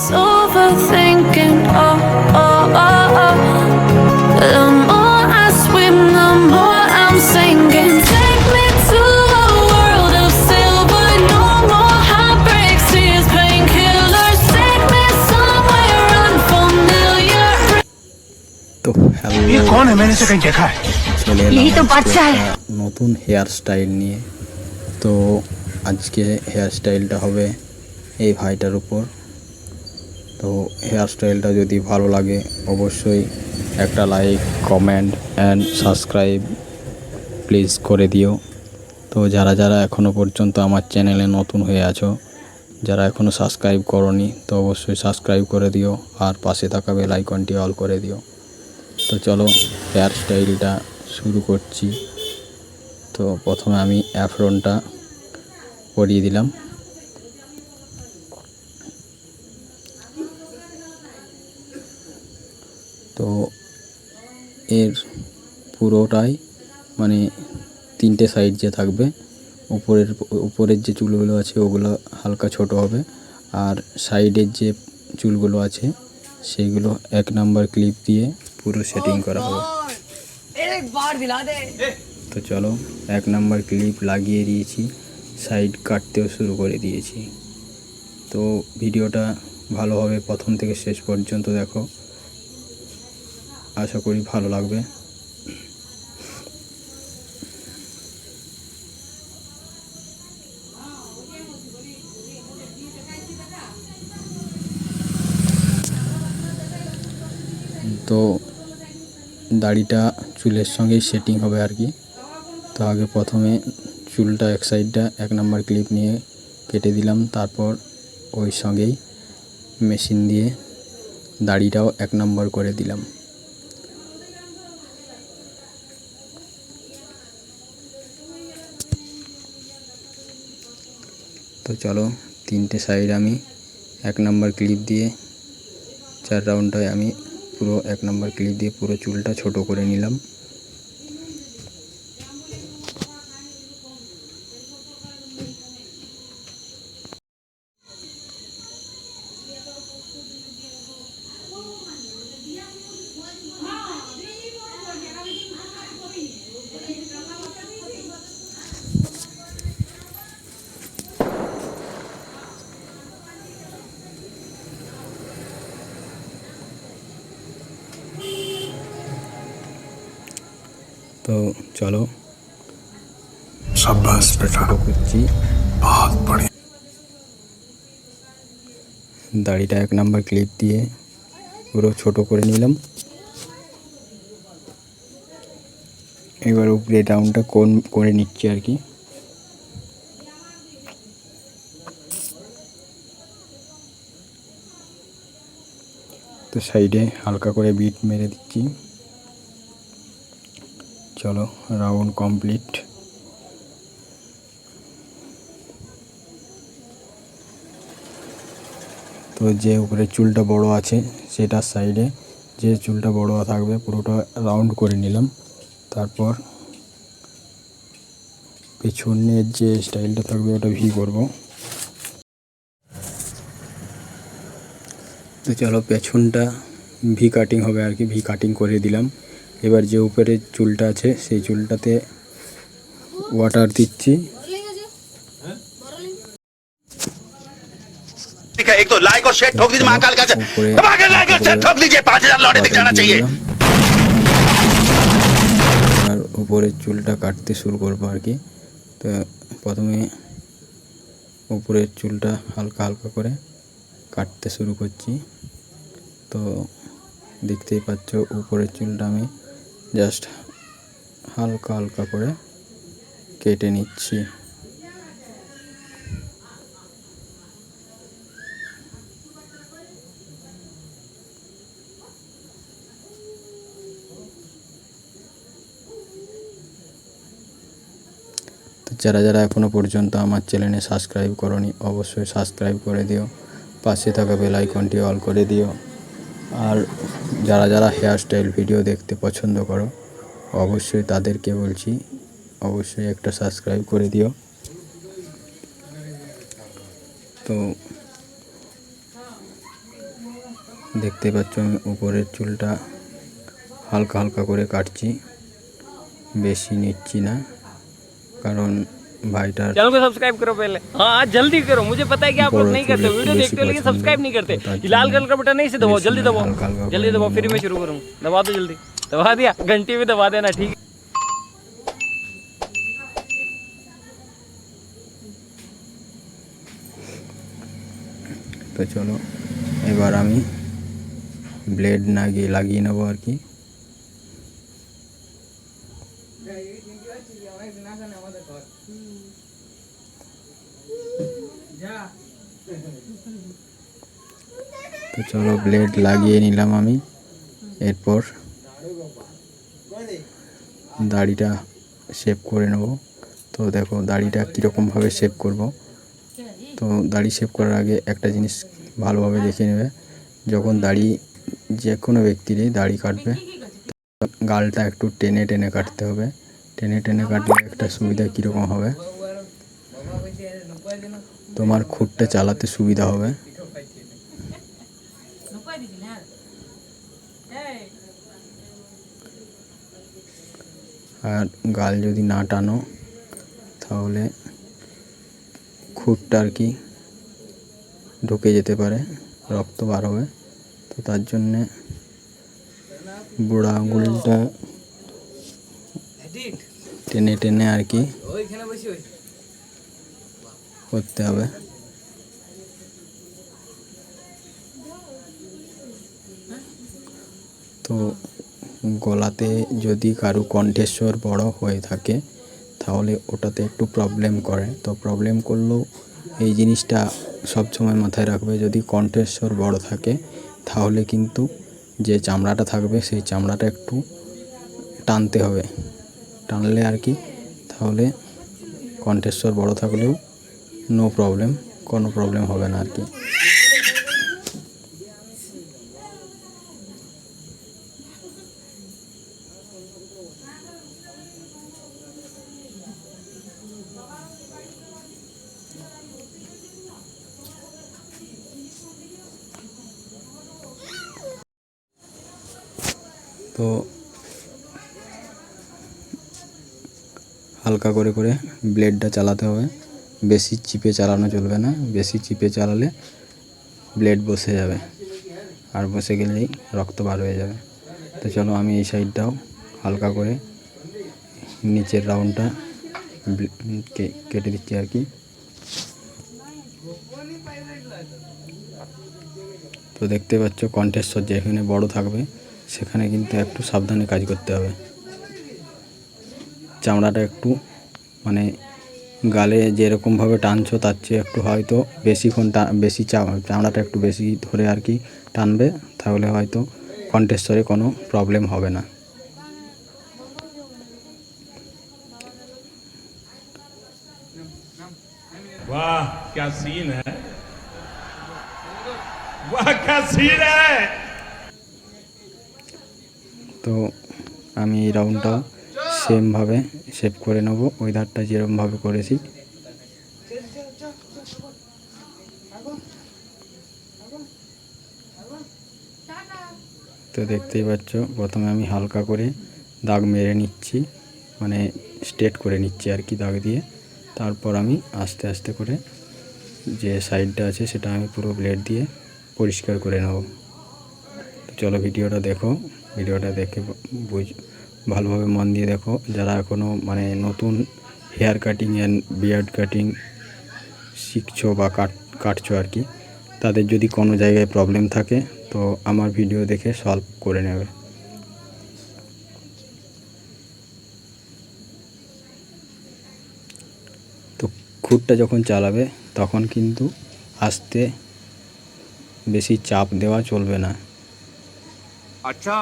overthinking. Oh, oh, oh, oh. The more I swim, the more I'm sinking. Take me to a world of silver. No more heartbreaks, tears, painkillers. Take me somewhere unfamiliar. তো hello, ये कौन है? मैंने इसे कहीं देखा है। চলে यही तो এলাম বাচ্চা है। নতুন হেয়ার স্টাইল নিয়ে। তো আজকে হেয়ার স্টাইলটা হবে এই ভাইটার উপর। তো হেয়ার স্টাইলটা যদি ভালো লাগে অবশ্যই একটা like, comment and subscribe please করে দিও। তো যারা যারা এখনও পর্যন্ত আমার চ্যানেলে নতুন হয়ে আছো, যারা এখনও সাবস্ক্রাইব করোনি, তো অবশ্যই সাবস্ক্রাইব করে দিও আর পাশে থাকা বেল আইকনটি অল করে দিও। তো চলো হেয়ার স্টাইলটা শুরু করছি। তো প্রথমে আমি অ্যাফরনটা করিয়ে দিলাম। তো এর পুরোটাই মানে তিনটে সাইড যে থাকবে, উপরের যে চুলগুলো আছে ওগুলো হালকা ছোট হবে, আর সাইডের যে চুলগুলো আছে সেইগুলো 1 নাম্বার ক্লিপ দিয়ে পুরো সেটিং করা হবে। তো চলো 1 নাম্বার ক্লিপ লাগিয়ে দিয়েছি, সাইড কাটতেও শুরু করে দিয়েছি। তো ভিডিওটা ভালোভাবে প্রথম থেকে শেষ পর্যন্ত দেখো, আশা করি ভালো লাগবে। তো দাড়িটা চুলের সঙ্গেই সেটিং হবে আর কি। তো আগে প্রথমে চুলটা এক সাইডটা 1 নাম্বার ক্লিপ নিয়ে কেটে দিলাম, তারপর ওই সঙ্গেই মেশিন দিয়ে দাড়িটাও 1 নাম্বার করে দিলাম। তো চলো 3টে সাইড আমি 1 নাম্বার ক্লিপ দিয়ে 4 রাউন্ডটায় আমি পুরো 1 নাম্বার ক্লিপ দিয়ে পুরো চুলটা ছোট করে নিলাম। তো চলো शाबाश बेटा, করছি। बहुत बढ़िया। দাড়িটা 1 নাম্বার ক্লিপ দিয়ে পুরো ছোট করে নিলাম। এবার উপরে ডাউনটা কোন করে নিচ্ছি আর কি। তো সাইডে হালকা করে বিট মেরে দিচ্ছি। চলো রাউন্ড কমপ্লিট। তো যে উপরে চুলটা বড় আছে সেটার সাইডে যে চুলটা বড় থাকবে পুরোটা রাউন্ড করে নিলাম। তারপর পেছনের যে স্টাইলটা থাকবে ওটা ভি করব। তো চলো পেছনটা ভি কাটিং হবে আর কি, ভি কাটিং করে দিলাম। এবার যে উপরে চুলটা আছে সেই চুলটাতে ওয়াটার দিচ্ছি। एक तो लाइक और शेयर ठोक दीजिए महाकाल का लाइक और शेयर ठोक दीजिए 5000 लौटे दिख जाना चाहिए। আর উপরের চুলটা কাটতে শুরু করবো আর কি। তো প্রথমে উপরের চুলটা হালকা হালকা করে কাটতে শুরু করছি। তো দেখতেই পাচ্ছ উপরের চুলটা আমি জাস্ট হালকা হালকা করে কেটে নিচ্ছি। যারা যারা এখনও পর্যন্ত আমার চ্যানেলে সাবস্ক্রাইব করোনি অবশ্যই সাবস্ক্রাইব করে দিও, পাশে থাকা বেল আইকনটি অল করে দিও। আর যারা যারা হেয়ার স্টাইল ভিডিও দেখতে পছন্দ করো অবশ্যই তাদেরকে বলছি অবশ্যই একটা সাবস্ক্রাইব করে দিও। তো দেখতে পাচ্ছ আমি উপরের চুলটা হালকা হালকা করে কাটছি, বেশি নিচ্ছি না, কারণ ভাইটার चैनल को सब्सक्राइब करो पहले। हाँ जल्दी करो, मुझे पता है कि आप लोग बड़ो नहीं चूल करते हो, एकटू वीडियो बेशी देखते हो लेकिन पसंद सब्सक्राइब है, नहीं करते। तो तार ये लाल जन्य कलर का बटन नहीं से दबाओ, बेशी जल्दी मैं दबाओ, हल्का हल्का जल्दी करे दबाओ, फिर निয়ে मैं নেব। शुरू करूँ। दबा दो जल्दी, दबा दिया, घंटी भी दबा देना, ठीक है। তো চলো এবার আমি ব্লেড লাগিয়ে নেবো আর কি। তো চলো ব্লেড লাগিয়ে নিলাম আমি। এরপর দাড়িটা শেভ করে নেব। তো দেখো দাড়িটা কীরকমভাবে শেভ করব। তো দাড়ি শেভ করার আগে একটা জিনিস ভালোভাবে দেখে নেবে, যখন যে কোনো ব্যক্তিরই দাড়ি কাটবে গালটা একটু টেনে টেনে কাটতে হবে। টেনে টেনে কাটলে একটা সুবিধা কীরকম হবে, তোমার খুঁটটা চালাতে সুবিধা হবে। আর গাল যদি না টানো তাহলে খুঁটটা আর কি ঢুকে যেতে পারে, রক্ত বার হবে। তো তার জন্যে বুড়া আঙুলটা টেনে টেনে আর কি করতে হবে। তো গলাতে যদি কারো কণ্ঠস্বর বড় হয়ে থাকে তাহলে ওটাতে একটু প্রবলেম করে। তো প্রবলেম করলেও এই জিনিসটা সবসময় মাথায় রাখবে, যদি কণ্ঠস্বর বড় থাকে তাহলে কিন্তু যে চামড়াটা থাকবে সেই চামড়াটা একটু টানতে হবে। টানলে আর কি তাহলে কণ্ঠস্বর বড় থাকলেও নো প্রবলেম, কোনো প্রবলেম হবে না আর কি। তো হালকা করে করে ব্লেডটা চালাতে হবে, বেশি চিপে চালানো চলবে না। বেশি চিপে চালালে ব্লেড বসে যাবে, আর বসে গেলেই রক্ত বার হয়ে যাবে। তো চলো আমি এই সাইডটাও হালকা করে নিচের রাউন্ডটা কেটে দিচ্ছি আর কি। তো দেখতে পাচ্ছ কণ্ঠস্বর যেখানে বড় থাকবে সেখানে কিন্তু একটু সাবধানে কাজ করতে হবে। চামড়াটা একটু মানে গালে যেরকমভাবে টানছো তার চেয়ে একটু হয়তো বেশিক্ষণ চামড়াটা একটু বেশি ধরে আর কি টানবে, তাহলে হয়তো কণ্ঠস্বরে কোনো প্রবলেম হবে না। वाह क्या सीन है, वाह क्या सीन है। তো আমি এই রাউন্ডটাও সেমভাবে শেপ করে নেব, ওই ধারটা যেরকমভাবে করেছি। তো দেখতেই পাচ্ছ প্রথমে আমি হালকা করে দাগ মেরে নিচ্ছি, মানে স্ট্রেট করে নিচ্ছি আর কি দাগ দিয়ে। তারপর আমি আস্তে আস্তে করে যে সাইডটা আছে সেটা আমি পুরো ব্লেড দিয়ে পরিষ্কার করে নেব। তো চলো ভিডিওটা দেখো, ভিডিওটা দেখে ভালোভাবে মন দিয়ে দেখো। যারা এখনও মানে নতুন hair cutting and beard cutting শিখছো বা কাটছো আর কি, তাদের যদি কোনো জায়গায় প্রবলেম থাকে তো আমার ভিডিও দেখে সলভ করে নেবে। তো খুঁটটা যখন চালাবে তখন কিন্তু আস্তে, বেশি চাপ দেওয়া চলবে না। अच्छा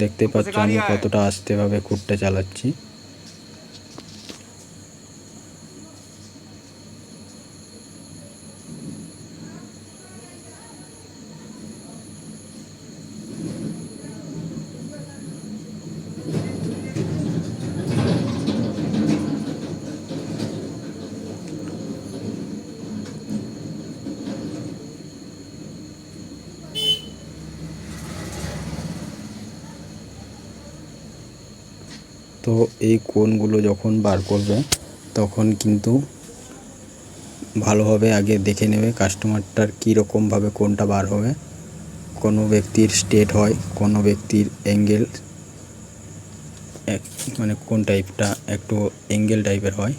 দেখতে পাচ্ছ আমি কতটা আস্তেভাবে খুঁটটা চালাচ্ছি। তো এই কোণগুলো যখন বার করবে তখন কিন্তু ভালোভাবে আগে দেখে নেবে কাস্টমারটার কীরকমভাবে কোণটা বার হবে। কোনো ব্যক্তির স্ট্রেট হয়, কোনো ব্যক্তির অ্যাঙ্গেল মানে কোন টাইপটা একটু অ্যাঙ্গেল টাইপের হয়।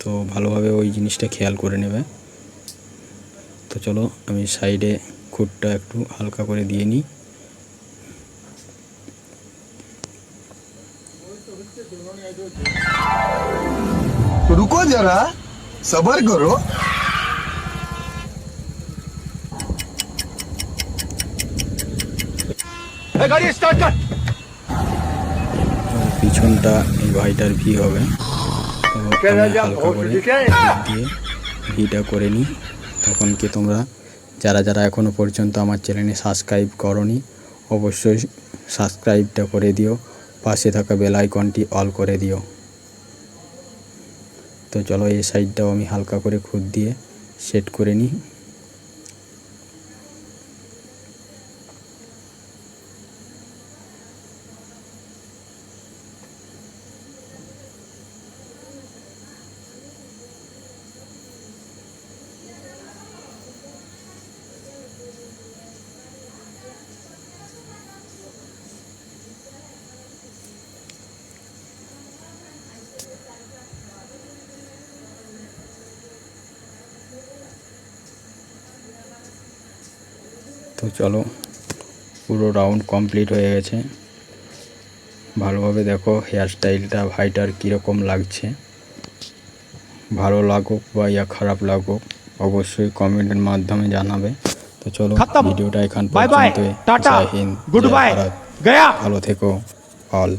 তো ভালোভাবে ওই জিনিসটা খেয়াল করে নেবে। তো চলো আমি সাইডে খুঁটটা একটু হালকা করে দিয়ে নিই। रुको जरा सबर करो। गाड़ी स्टार्ट कर। পিছনটা এই ভাইটার ভি হবে, তো আমি হালকা করে দিয়ে ভিটা করে নিই। তখন কি তোমরা যারা যারা এখনও পর্যন্ত আমার চ্যানেলে সাবস্ক্রাইব করোনি অবশ্যই সাবস্ক্রাইবটা করে দিও, পাশে থাকা বেল আইকনটি অল করে দিও। তো চলো এই সাইডটাও আমি হালকা করে খুদ দিয়ে সেট করে নিই। তো চলো পুরো রাউন্ড কমপ্লিট হয়ে গেছে। ভালোভাবে দেখো হেয়ার স্টাইলটা ভাইটার কীরকম লাগছে। ভালো লাগুক বা খারাপ লাগুক অবশ্যই কমেন্টের মাধ্যমে জানাবে। তো চলো ভিডিওটা এখান পর্যন্ত। জয় হিন্দ, জয় ভারত, ভালো থেকো অল।